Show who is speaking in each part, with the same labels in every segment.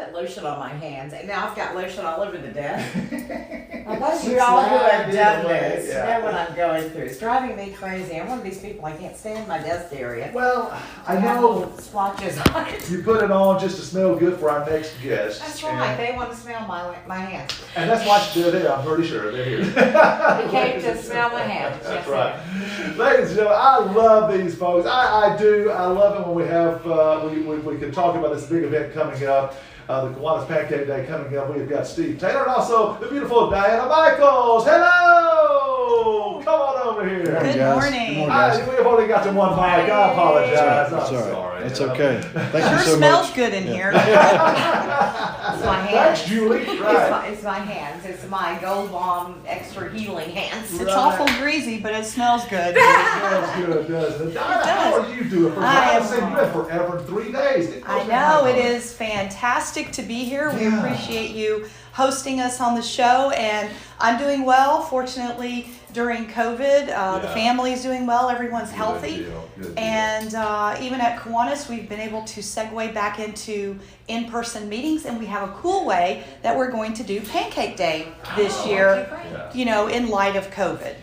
Speaker 1: put lotion on my hands, and now I've got lotion all over the desk. I bet
Speaker 2: Since
Speaker 1: you all who have
Speaker 2: slide
Speaker 1: done
Speaker 2: it away,
Speaker 1: this
Speaker 2: yeah.
Speaker 1: know what I'm going through. It's driving me crazy. I'm one of these people, I can't stand my desk area.
Speaker 2: Well, I
Speaker 1: have
Speaker 2: know
Speaker 1: little splotches on it.
Speaker 2: you put it on just to smell good for our next guest.
Speaker 1: That's right. They want to smell my hands.
Speaker 2: And that's why they're there, I'm pretty sure. They're here.
Speaker 1: They came to smell my hands.
Speaker 2: That's
Speaker 1: Yes,
Speaker 2: right. Ladies and gentlemen, I love these folks. I do. I love it when we have, we can talk about this big event coming up. The Kiwanis Pancake Day coming up. We've got Steve Taylor and also the beautiful Diana Michaels. Hello! Come on over here.
Speaker 3: Good morning.
Speaker 2: We've only got the one mic. I apologize.
Speaker 3: That's
Speaker 2: I'm
Speaker 3: all right.
Speaker 2: sorry.
Speaker 3: It's okay. Thank you
Speaker 1: Sure
Speaker 3: so
Speaker 1: smells
Speaker 3: much.
Speaker 1: good in here.
Speaker 2: It's
Speaker 1: my hands.
Speaker 2: Thanks, Julie. Right.
Speaker 1: It's my hands. It's my Gold Bomb extra healing hands.
Speaker 3: It's
Speaker 2: Right.
Speaker 3: awful greasy, but it smells good.
Speaker 2: It smells good, doesn't it? Diana, how are you doing? I haven't seen you in forever, 3 days.
Speaker 3: I know, it is fantastic to be here. We
Speaker 2: Yeah.
Speaker 3: appreciate you hosting us on the show, and I'm doing well. Fortunately, during COVID, the family's doing well. Everyone's healthy.
Speaker 2: Good deal.
Speaker 3: And even at Kiwanis, we've been able to segue back into in-person meetings, and we have a cool way that we're going to do Pancake Day this year,
Speaker 2: Yeah.
Speaker 3: you know, in light of COVID.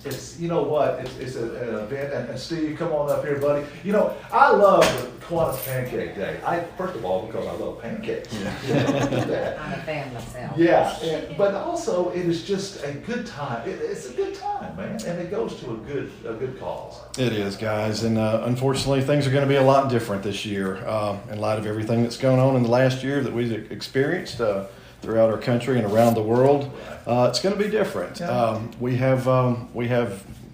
Speaker 2: It's, you know what, it's an event, and Steve, come on up here, buddy. You know, I love the Kiwanis Pancake Day. First of all, because I love pancakes. You know, that.
Speaker 1: I'm a fan myself.
Speaker 2: Yeah, but also it is just a good time. It's a good time, man, and it goes to a good cause.
Speaker 4: It is, guys, and unfortunately, things are going to be a lot different this year in light of everything that's going on in the last year that we've experienced throughout our country and around the world. It's going to be different. We have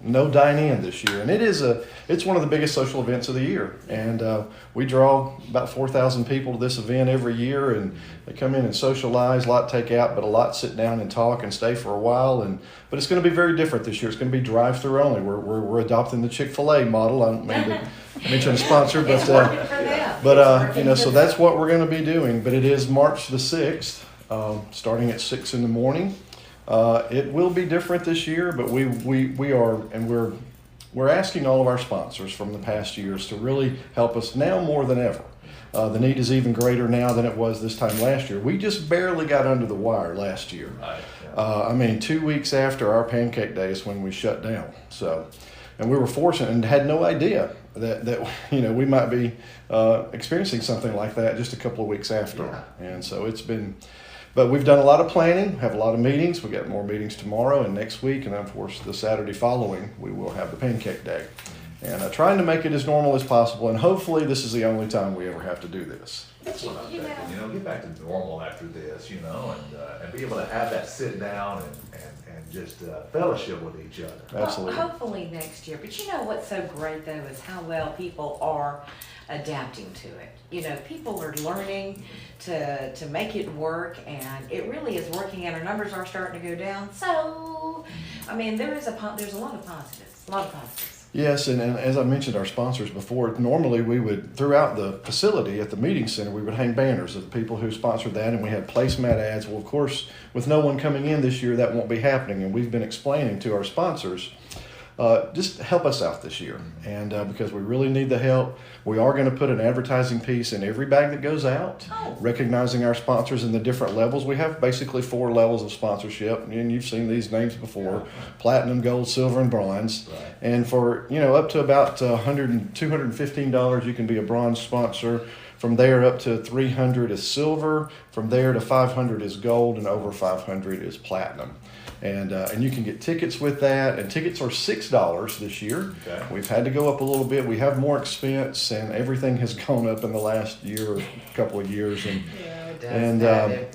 Speaker 4: no dine-in this year, and it's one of the biggest social events of the year. And we draw about 4,000 people to this event every year, and they come in and socialize, a lot take out, but a lot sit down and talk and stay for a while. But it's going to be very different this year. It's going to be drive-through only. We're adopting the Chick-fil-A model. I don't mean to mention a sponsor,
Speaker 1: It's working for them.
Speaker 4: but you know, so that's what we're going to be doing. But it is March the 6th, starting at 6 in the morning. It will be different this year, but we're asking all of our sponsors from the past years to really help us now more than ever. The need is even greater now than it was this time last year. We just barely got under the wire last year. I mean, 2 weeks after our Pancake Day is when we shut down. So, and we were fortunate and had no idea that you know, we might be experiencing something like that just a couple of weeks after. And so it's been. But we've done a lot of planning, have a lot of meetings. We've got more meetings tomorrow and next week, and of course the Saturday following, we will have the Pancake Day. And trying to make it as normal as possible, and hopefully this is the only time we ever have to do this.
Speaker 2: That's what I'm thinking. You know, get back to normal after this, you know, and be able to have that sit down and just fellowship with each other.
Speaker 4: Absolutely.
Speaker 1: Well, hopefully next year. But you know what's so great though is how well people are adapting to it. You know, people are learning to make it work, and it really is working, and our numbers are starting to go down. So, I mean, there's a lot of positives.
Speaker 4: Yes, and as I mentioned our sponsors before, normally we would, throughout the facility at the meeting center, we would hang banners of the people who sponsored that, and we had placemat ads. Well, of course, with no one coming in this year, that won't be happening, and we've been explaining to our sponsors, just help us out this year, and because we really need the help. We are going to put an advertising piece in every bag that goes out, recognizing our sponsors in the different levels. We have basically 4 levels of sponsorship, and you've seen these names before: platinum, gold, silver, and bronze.
Speaker 2: Right.
Speaker 4: And for, you know, up to about $215, you can be a bronze sponsor. From there up to $300 is silver. From there to $500 is gold, and over $500 is platinum. And you can get tickets with that, and tickets are $6 this year.
Speaker 2: Okay.
Speaker 4: We've had to go up a little bit. We have more expense, and everything has gone up in the last year or couple of years, and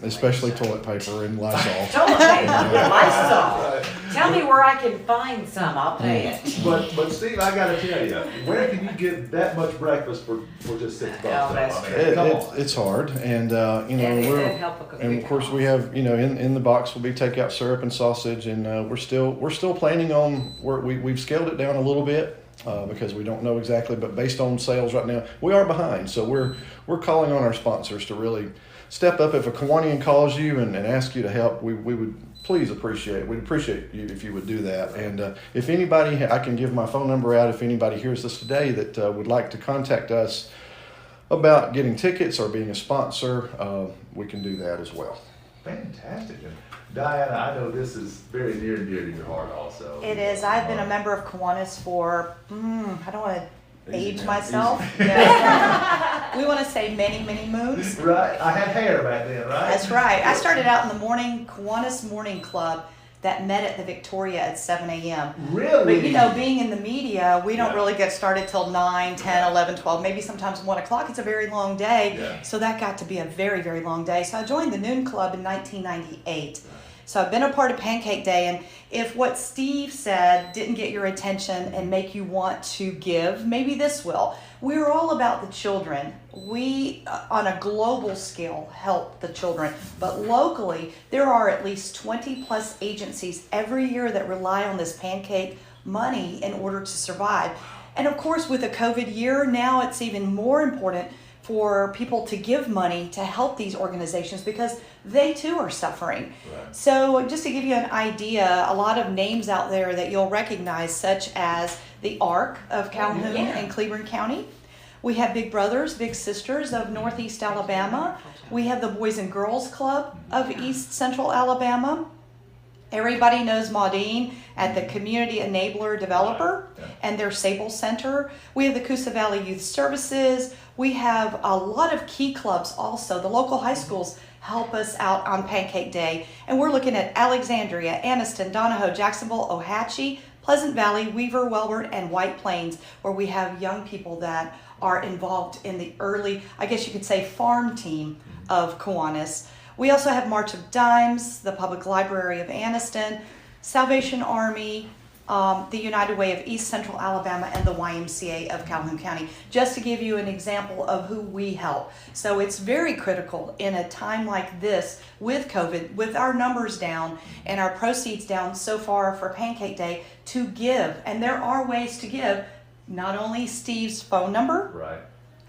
Speaker 4: especially toilet paper and Lysol.
Speaker 1: Toilet paper, Lysol. Tell me where I can find some. I'll pay it.
Speaker 2: But Steve, I got to tell you, where can you get that much breakfast for just $6?
Speaker 1: Oh, that's true.
Speaker 2: Come on.
Speaker 4: It's hard, and you know, and of course we have, you know, in the box will be takeout syrup and sausage, and we're still planning on we've scaled it down a little bit. Because we don't know exactly, but based on sales right now, we are behind. So we're calling on our sponsors to really step up. If a Kiwanian calls you and asks you to help, we would please appreciate it. We'd appreciate you if you would do that. And if anybody, I can give my phone number out if anybody hears this today that would like to contact us. about getting tickets or being a sponsor, we can do that as well.
Speaker 2: Fantastic. And Diana, I know this is very near and dear to your heart also.
Speaker 3: It is. I've been a member of Kiwanis for, I don't want to
Speaker 2: Easy
Speaker 3: age
Speaker 2: now,
Speaker 3: myself. Yeah. We want to say many, many moons.
Speaker 2: Right. I had hair back then, right?
Speaker 3: That's right. I started out in the Kiwanis Morning Club that met at the Victoria at 7 a.m.
Speaker 2: Really?
Speaker 3: But you know, being in the media, we don't
Speaker 2: Yeah.
Speaker 3: really get started till 9, 10, 11, 12, maybe sometimes 1 o'clock. It's a very long day.
Speaker 2: Yeah.
Speaker 3: So that got to be a very, very long day. So I joined the Noon Club in 1998. So I've been a part of Pancake Day, and if what Steve said didn't get your attention and make you want to give, maybe this will. We're all about the children. We, on a global scale, help the children. But locally, there are at least 20 plus agencies every year that rely on this Pancake money in order to survive. And of course, with a COVID year, now it's even more important for people to give money to help these organizations because they too are suffering.
Speaker 2: Right.
Speaker 3: So just to give you an idea, a lot of names out there that you'll recognize, such as the ARC of Calhoun
Speaker 1: yeah.
Speaker 3: and Cleburne County. We have Big Brothers, Big Sisters of Northeast Alabama. We have the Boys and Girls Club of East Central Alabama. Everybody knows Maudine at the Community Enabler Developer and their Sable Center. We have the Coosa Valley Youth Services. We have a lot of key clubs also. The local high schools help us out on Pancake Day. And we're looking at Alexandria, Anniston, Donahoe, Jacksonville, Ohatchee, Pleasant Valley, Weaver, Welborn, and White Plains, where we have young people that are involved in the early, I guess you could say, farm team of Kiwanis. We also have March of Dimes, the Public Library of Anniston, Salvation Army, the United Way of East Central Alabama, and the YMCA of Calhoun County, just to give you an example of who we help. So it's very critical in a time like this with COVID, with our numbers down and our proceeds down so far for Pancake Day, to give. And there are ways to give, not only Steve's phone number.
Speaker 2: Right.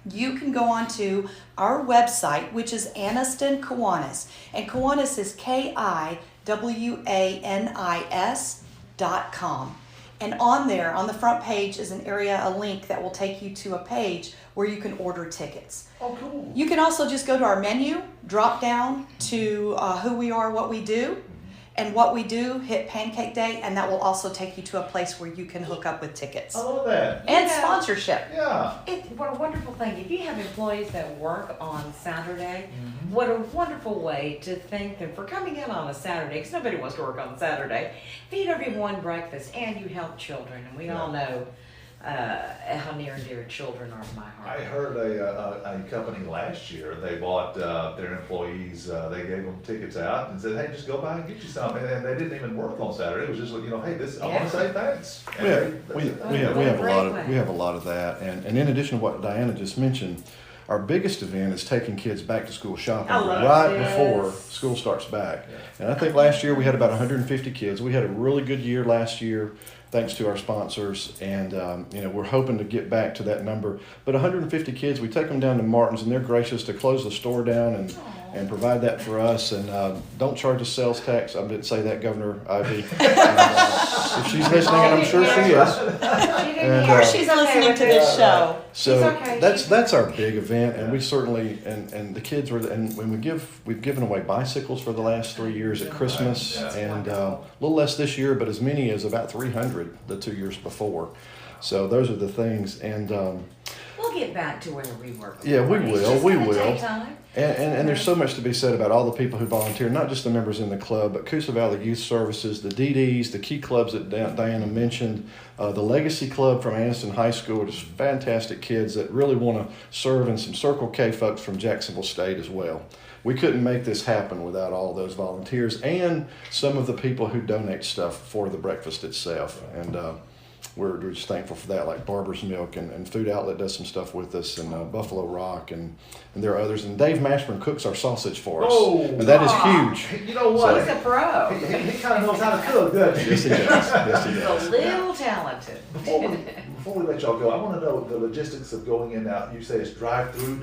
Speaker 3: You can go on to our website, which is Anniston Kiwanis. And Kiwanis is KIWANIS.com. And on there, on the front page, is an area, a link that will take you to a page where you can order tickets.
Speaker 2: Oh, cool.
Speaker 3: You can also just go to our menu, drop down to who we are, what we do. And what we do, hit Pancake Day, and that will also take you to a place where you can hook up with tickets.
Speaker 2: I love that.
Speaker 3: And
Speaker 1: Yeah.
Speaker 3: sponsorship.
Speaker 2: Yeah.
Speaker 1: What a wonderful thing. If you have employees that work on Saturday,
Speaker 2: Mm-hmm.
Speaker 1: what a wonderful way to thank them for coming in on a Saturday, because nobody wants to work on Saturday. Feed everyone breakfast, and you help children. And we all know how near and dear children are to my heart.
Speaker 2: I heard a company last year, they bought their employees, they gave them tickets out and said, hey, just go by and get you something. And they didn't even work on Saturday. It was just, hey, this, I want to say thanks. And
Speaker 4: We have a lot of that, and in addition to what Diana just mentioned, our biggest event is taking kids back to school shopping right before school starts back.
Speaker 2: Yeah.
Speaker 4: And I think last year we had about 150 kids. We had a really good year last year, thanks to our sponsors, and we're hoping to get back to that number. But 150 kids, we take them down to Martin's, and they're gracious to close the store down and provide that for us, and don't charge us sales tax. I didn't say that, Governor Ivy. If she's listening, and I'm sure she is. And,
Speaker 3: Or she's listening to this show.
Speaker 4: So
Speaker 1: okay.
Speaker 4: that's our big event, and we certainly and the kids were, and when we've given away bicycles for the last 3 years at Christmas,
Speaker 2: Yeah.
Speaker 4: and a little less this year, but as many as about 300 the 2 years before. So those are the things, and
Speaker 1: We'll get back to where we were.
Speaker 4: Yeah, we
Speaker 1: It's
Speaker 4: will,
Speaker 1: just
Speaker 4: we
Speaker 1: gonna
Speaker 4: will.
Speaker 1: take time.
Speaker 4: And there's so much to be said about all the people who volunteer, not just the members in the club, but Coosa Valley Youth Services, the DDs, the key clubs that Diana mentioned, the Legacy Club from Anniston High School, just fantastic kids that really want to serve, and some Circle K folks from Jacksonville State as well. We couldn't make this happen without all those volunteers and some of the people who donate stuff for the breakfast itself. And we're just thankful for that, like Barber's Milk and Food Outlet does some stuff with us, and Buffalo Rock, and there are others. And Dave Mashburn cooks our sausage for us, and that is huge.
Speaker 2: You know what?
Speaker 1: He's a pro.
Speaker 2: He kind of knows how to cook, doesn't he?
Speaker 4: Yes, he does. Yes, he
Speaker 1: He's
Speaker 4: does.
Speaker 1: a little talented.
Speaker 2: before we let y'all go, I want to know the logistics of going in now. You say it's drive-through.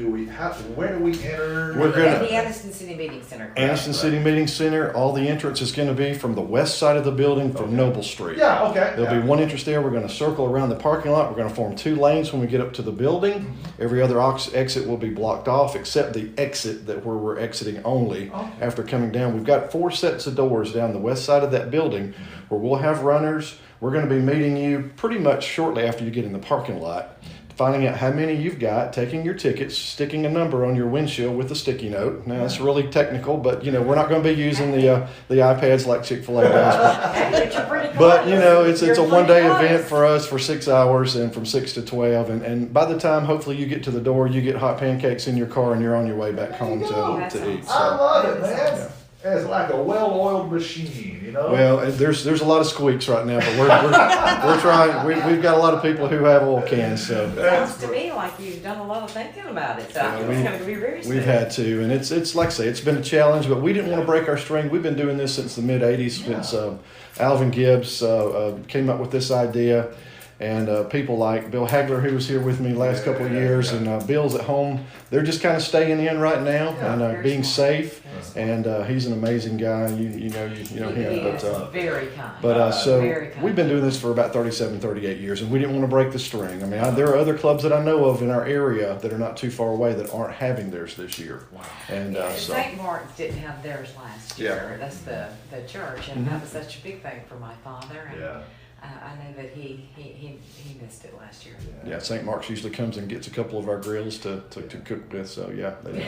Speaker 2: Where do we enter?
Speaker 4: We're
Speaker 1: At
Speaker 4: gonna
Speaker 1: the Aniston City Meeting Center. correct?
Speaker 4: Aniston City Meeting Center. All the entrance is going to be from the west side of the building from Noble Street.
Speaker 2: Yeah, okay.
Speaker 4: There'll be one entrance there. We're going to circle around the parking lot. We're going to form 2 lanes when we get up to the building. Every other exit will be blocked off except the exit where we're exiting only after coming down. We've got 4 sets of doors down the west side of that building where we'll have runners. We're going to be meeting you pretty much shortly after you get in the parking lot, finding out how many you've got, taking your tickets, sticking a number on your windshield with a sticky note. Now, that's really technical, but, we're not going to be using the iPads like Chick-fil-A does.
Speaker 1: Hey, but you're pretty
Speaker 4: But,
Speaker 1: close.
Speaker 4: it's a
Speaker 1: You're
Speaker 4: one-day
Speaker 1: pretty close.
Speaker 4: event for us for 6 hours and from 6 to 12. And by the time, hopefully, you get to the door, you get hot pancakes in your car and you're on your way back home to eat.
Speaker 2: I
Speaker 4: So.
Speaker 2: love it, man. It's like a well-oiled machine,
Speaker 4: Well, there's a lot of squeaks right now, but we're trying. We've got a lot of people who have oil cans, so
Speaker 1: Sounds to me like you've done a lot of thinking about it. So I think it's going to be very soon.
Speaker 4: we've had to, and it's like I say, it's been a challenge, but we didn't want to break our string. We've been doing this since the mid '80s, since Alvin Gibbs came up with this idea. And people like Bill Hagler, who was here with me last couple of years, and Bill's at home. They're just kind of staying in right now and being safe. And he's an amazing guy. You know him.
Speaker 1: He
Speaker 4: But
Speaker 1: is very kind.
Speaker 4: so
Speaker 1: Very kind.
Speaker 4: we've been doing this for about 37, 38 years, and we didn't want to break the string. I mean, there are other clubs that I know of in our area that are not too far away that aren't having theirs this year. Wow. And so
Speaker 1: St. Martin's didn't have theirs last year. That's the church, and that was such a big thing for my father. And I know that he missed it last year.
Speaker 4: yeah, St. Mark's usually comes and gets a couple of our grills to cook with. So yeah, they do.
Speaker 2: I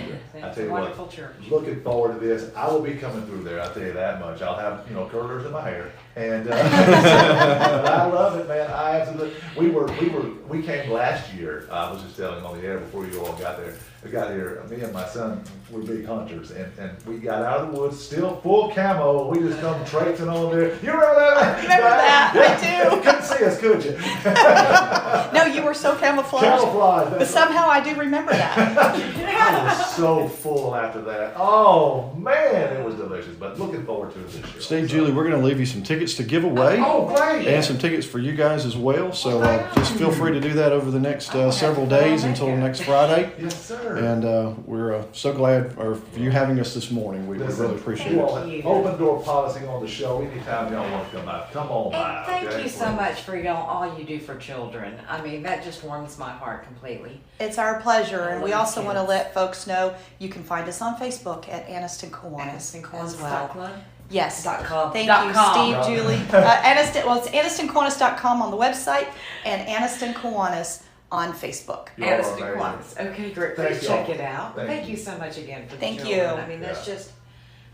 Speaker 1: It's
Speaker 2: tell
Speaker 1: a
Speaker 2: you
Speaker 1: wonderful
Speaker 2: what,
Speaker 1: church.
Speaker 2: looking forward to this. I will be coming through there. I'll tell you that much. I'll have curlers in my hair, and but I love it, man. I absolutely. We came last year. I was just telling on the air before you all got there. We got here. Me and my son were big hunters, and we got out of the woods, still full camo. And we just come traipsing on there. You remember that?
Speaker 3: I remember that. I do.
Speaker 2: You couldn't see us, could you?
Speaker 3: No, you were so camouflaged.
Speaker 2: Camouflage.
Speaker 3: But somehow I do remember that.
Speaker 2: I was so full after that. Oh man, it was delicious. But looking forward to it this year.
Speaker 4: Steve, Julie, we're going to leave you some tickets to give away.
Speaker 2: Oh, great!
Speaker 4: And some tickets for you guys as well. So just feel free to do that over the next several days until next Friday.
Speaker 2: Yes, sir.
Speaker 4: And we're so glad for you having us this morning. We
Speaker 2: Listen,
Speaker 4: really appreciate
Speaker 2: you
Speaker 4: it.
Speaker 2: all have open door policy on the show. Anytime y'all want to come out, come on by.
Speaker 1: And thank
Speaker 2: okay?
Speaker 1: you so much for all you do for children. I mean, that just warms my heart completely.
Speaker 3: It's our pleasure, and we
Speaker 1: love
Speaker 3: also want to
Speaker 1: kids.
Speaker 3: let folks know you can find us on Facebook at Aniston Kiwanis
Speaker 1: Aniston
Speaker 3: as
Speaker 1: Kiwanis
Speaker 3: well.
Speaker 1: Club.
Speaker 3: Yes.
Speaker 1: .com.
Speaker 3: Thank
Speaker 1: .com.
Speaker 3: you, Steve, Julie. It's AnistonKiwanis.com on the website and Aniston Kiwanis on Facebook.
Speaker 2: You all are
Speaker 1: Aniston
Speaker 2: amazing.
Speaker 1: Kiwanis. Okay, great.
Speaker 2: Thank
Speaker 1: Please
Speaker 2: you
Speaker 1: check
Speaker 2: all.
Speaker 1: it out.
Speaker 2: Thank
Speaker 1: Thank
Speaker 2: you.
Speaker 1: you so much again for the
Speaker 3: Thank
Speaker 1: children.
Speaker 3: you.
Speaker 1: I mean, that's just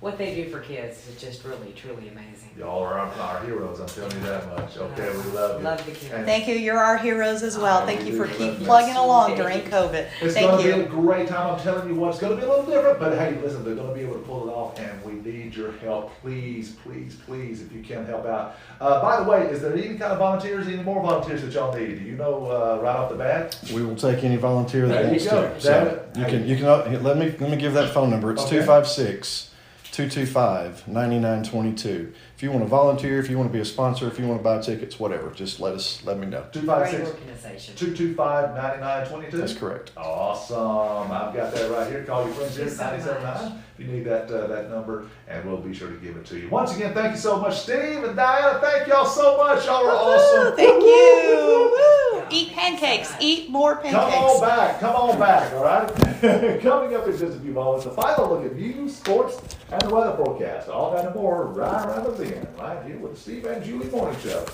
Speaker 1: what they do for kids is just really, truly amazing.
Speaker 2: Y'all are our heroes. I'm telling you that much. Okay, we love you.
Speaker 1: Love the kids.
Speaker 2: And
Speaker 3: Thank you. You're our heroes as well. Thank you for
Speaker 2: we
Speaker 3: keep
Speaker 2: do.
Speaker 3: plugging along during COVID.
Speaker 2: It's
Speaker 3: Thank
Speaker 2: going to be a
Speaker 3: you.
Speaker 2: great time. I'm telling you what, it's going to be a little different, but hey, listen, they're going to be able to pull it off, and we need your help. Please, please, please, if you can help out. By the way, is there any kind of volunteers, any more volunteers that y'all need? Do you know right off the bat?
Speaker 4: We will take any volunteer that
Speaker 2: There you
Speaker 4: wants
Speaker 2: go.
Speaker 4: to. So you can let me give that phone number. It's
Speaker 2: Okay.
Speaker 4: 256-225-9922. If you want to volunteer, if you want to be a sponsor, if you want to buy tickets, whatever, just let me know.
Speaker 1: Great
Speaker 2: 256
Speaker 1: organization.
Speaker 2: 225-9922.
Speaker 4: That's correct.
Speaker 2: Awesome. I've got that right here. Call your friends here at
Speaker 1: Thank you so
Speaker 2: 97.9 if you need that number, and we'll be sure to give it to you. Once again, thank you so much, Steve and Diana. Thank y'all so much. Y'all are awesome.
Speaker 3: Thank you. Woo.
Speaker 1: Yeah,
Speaker 3: Eat
Speaker 1: thank you so
Speaker 3: pancakes.
Speaker 1: much.
Speaker 3: Eat more
Speaker 2: Come on
Speaker 3: pancakes.
Speaker 2: back. Come on back. All right. Coming up in just a few moments, the final look at news, sports, and the weather forecast. All that and more right around the bend, right here with the Steve and Julie Morning Show.